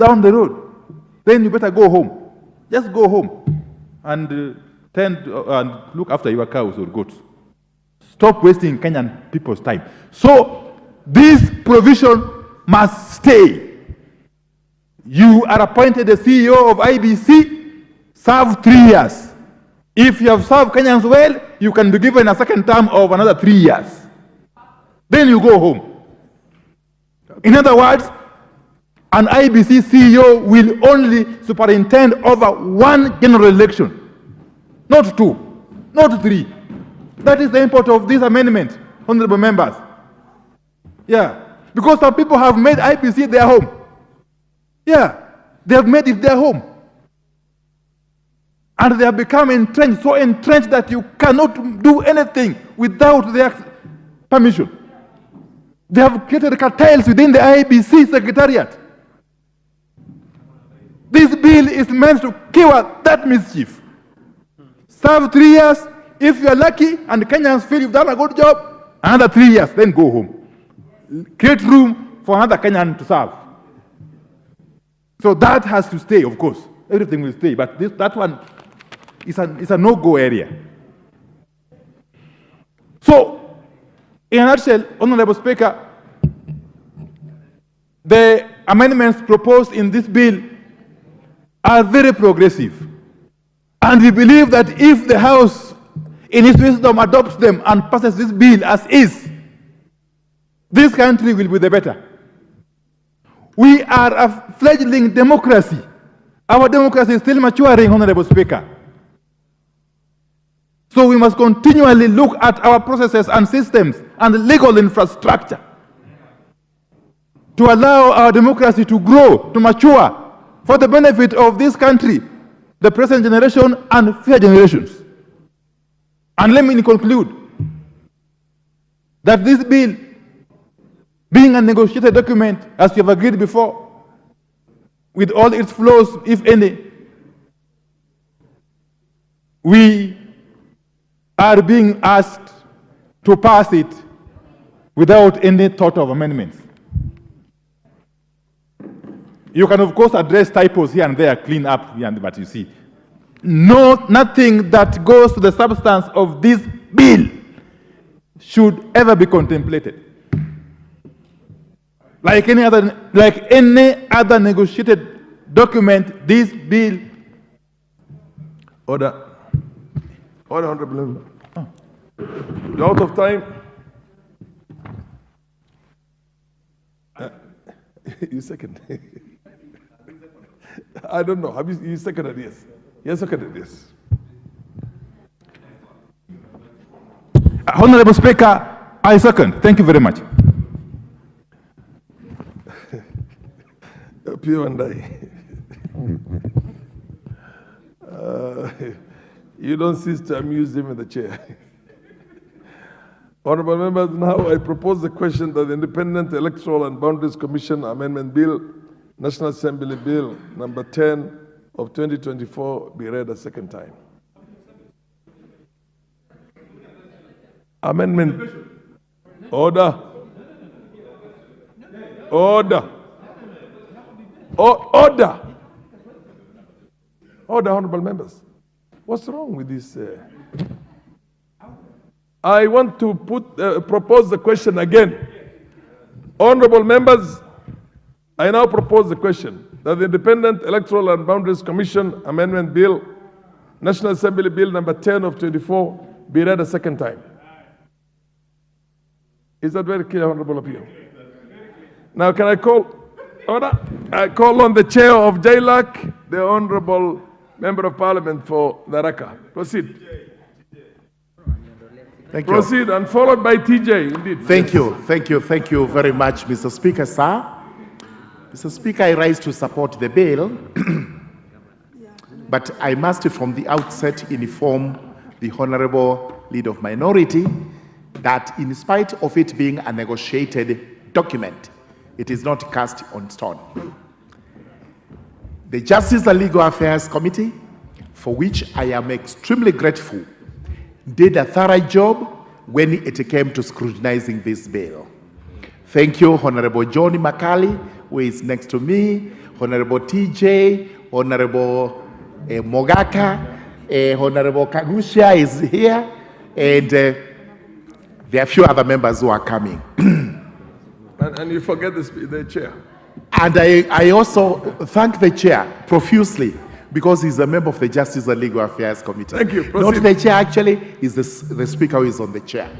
down the road. Then you better go home. Just go home and tend and look after your cows or goats. Stop wasting Kenyan people's time. So this provision must stay. You are appointed the CEO of Iebc, serve 3 years. If you have served Kenyans well, you can be given a second term of another 3 years. Then you go home. In other words, an Iebc CEO will only superintend over 1 general election, not 2, not 3. That is the import of this amendment, honorable members. Yeah, because some people have made Iebc their home. Yeah, they have made it their home. And they have become entrenched, so entrenched that you cannot do anything without their permission. They have created cartels within the Iebc secretariat. This bill is meant to cure that mischief. Serve 3 years. If you are lucky and Kenyans feel you've done a good job, another 3 years, then go home. Create room for another Kenyan to serve. So that has to stay, of course. Everything will stay, but that one is a no-go area. So, in a nutshell, Honorable Speaker, the amendments proposed in this bill are very progressive. And we believe that if the House, in its wisdom, adopts them and passes this bill as is, this country will be the better. We are a fledgling democracy. Our democracy is still maturing, Honorable Speaker. So we must continually look at our processes and systems and legal infrastructure to allow our democracy to grow, to mature, for the benefit of this country, the present generation and future generations. And let me conclude that this bill, being a negotiated document, as we have agreed before, with all its flaws, if any, we are being asked to pass it without any thought of amendments. You can, of course, address typos here and there, clean up here and there, but you see, nothing that goes to the substance of this bill should ever be contemplated. Like any other negotiated document, this bill. Order, Honorable Member. Oh. You're out of time. You second. I don't know. Have you seconded? Yes. Yes, seconded. Yes. Honorable Speaker, I second. Thank you very much. Opiyo Wandayi. You don't cease to amuse him in the chair. Honorable members, now I propose the question that the Independent Electoral and Boundaries Commission Amendment Bill, National Assembly Bill number 10 of 2024 be read a second time. Amendment. Order. Order. Order. Order, honorable members. What's wrong with this? I want to propose the question again. Honorable members, I now propose the question that the Independent Electoral and Boundaries Commission Amendment Bill, National Assembly Bill number 10 of 24, be read a second time. Is that very clear, Honorable Opiyo? Now, can I call order? I call on the chair of JLAC, the Honorable Member of Parliament for Naraka. Proceed. Thank you. Proceed, and followed by TJ, indeed. Thank you very much, Mr. Speaker, sir. Mr. Speaker, I rise to support the bill, but I must from the outset inform the Honorable Leader of Minority that in spite of it being a negotiated document, it is not cast on stone. The Justice and Legal Affairs Committee, for which I am extremely grateful, did a thorough job when it came to scrutinizing this bill. Thank you, Honorable Johnny Makali, who is next to me, Honorable TJ, Honorable Mogaka, Honorable Kagusha is here, and there are a few other members who are coming. And you forget the chair. And I also thank the chair profusely because he's a member of the Justice and Legal Affairs Committee. Thank you. Not the chair, actually, is the speaker who is on the chair.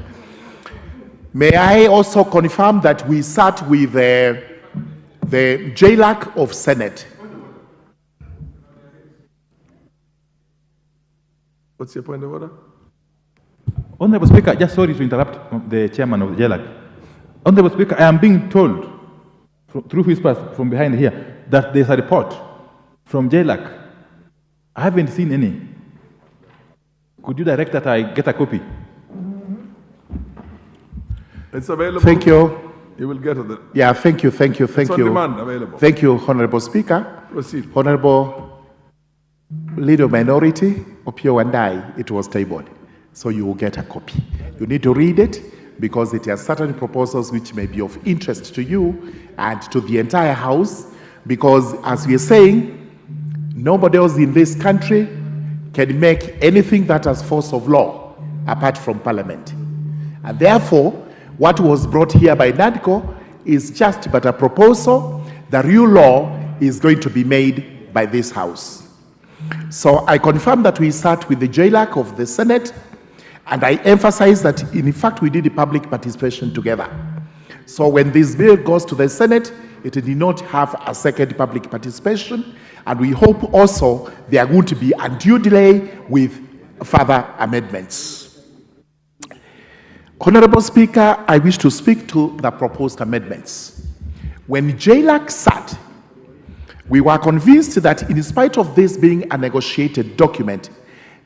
May I also confirm that we sat with the JLAC of Senate. What's your point of order? Honorable Speaker, just sorry to interrupt the chairman of the JLAC. Honorable Speaker, I am being told through whispers from behind here that there's a report from JLAC. I haven't seen any. Could you direct that I get a copy? It's available. Thank you. You will get it. Yeah, thank you. It's on demand, available. Thank you, Honorable Speaker. Proceed. Honorable Leader of Minority, Opiyo Wandayi, it was tabled. So you will get a copy. You need to read it because it has certain proposals which may be of interest to you and to the entire House, because as we are saying, nobody else in this country can make anything that has force of law apart from Parliament. And therefore, what was brought here by NADCO is just but a proposal. The real law is going to be made by this House. So I confirm that we sat with the JLAC of the Senate, and I emphasize that in fact we did the public participation together. So when this bill goes to the Senate, it did not have a second public participation, and we hope also there won't be undue delay with further amendments. Honorable Speaker, I wish to speak to the proposed amendments. When JLAC sat, we were convinced that in spite of this being a negotiated document,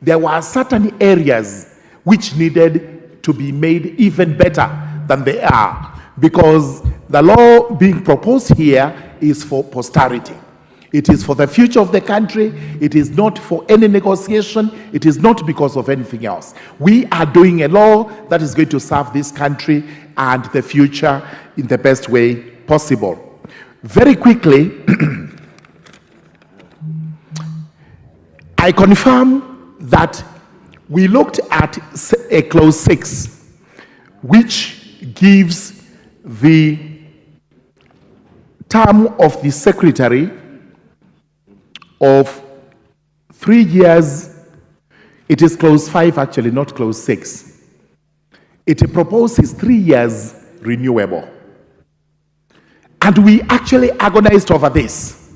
there were certain areas which needed to be made even better than they are, because the law being proposed here is for posterity. It is for the future of the country. It is not for any negotiation. It is not because of anything else. We are doing a law that is going to serve this country and the future in the best way possible. Very quickly, I confirm that we looked at a clause 6, which gives the term of the secretary of 3 years. It is clause 5 actually, not clause 6. It proposes 3 years renewable. And we actually agonized over this,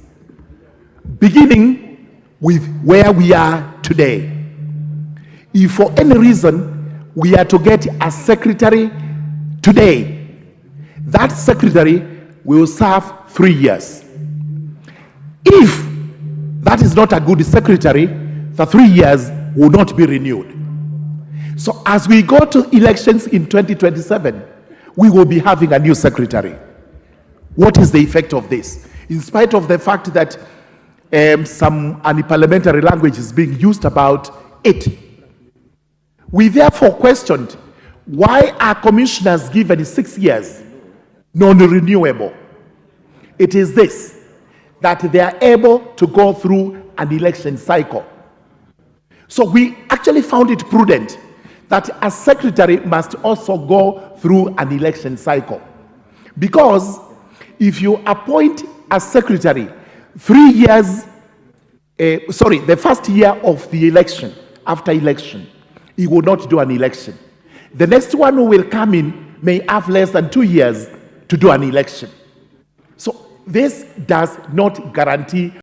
beginning with where we are today. If for any reason we are to get a secretary today, that secretary will serve 3 years. If that is not a good secretary, the 3 years will not be renewed. So as we go to elections in 2027, we will be having a new secretary. What is the effect of this? In spite of the fact that some unparliamentary language is being used about it, we therefore questioned, why are commissioners given 6 years, non-renewable? It is this, that they are able to go through an election cycle. So we actually found it prudent that a secretary must also go through an election cycle. Because if you appoint a secretary 3 years, the first year of the election, after election, he will not do an election. The next one who will come in may have less than 2 years to do an election. So this does not guarantee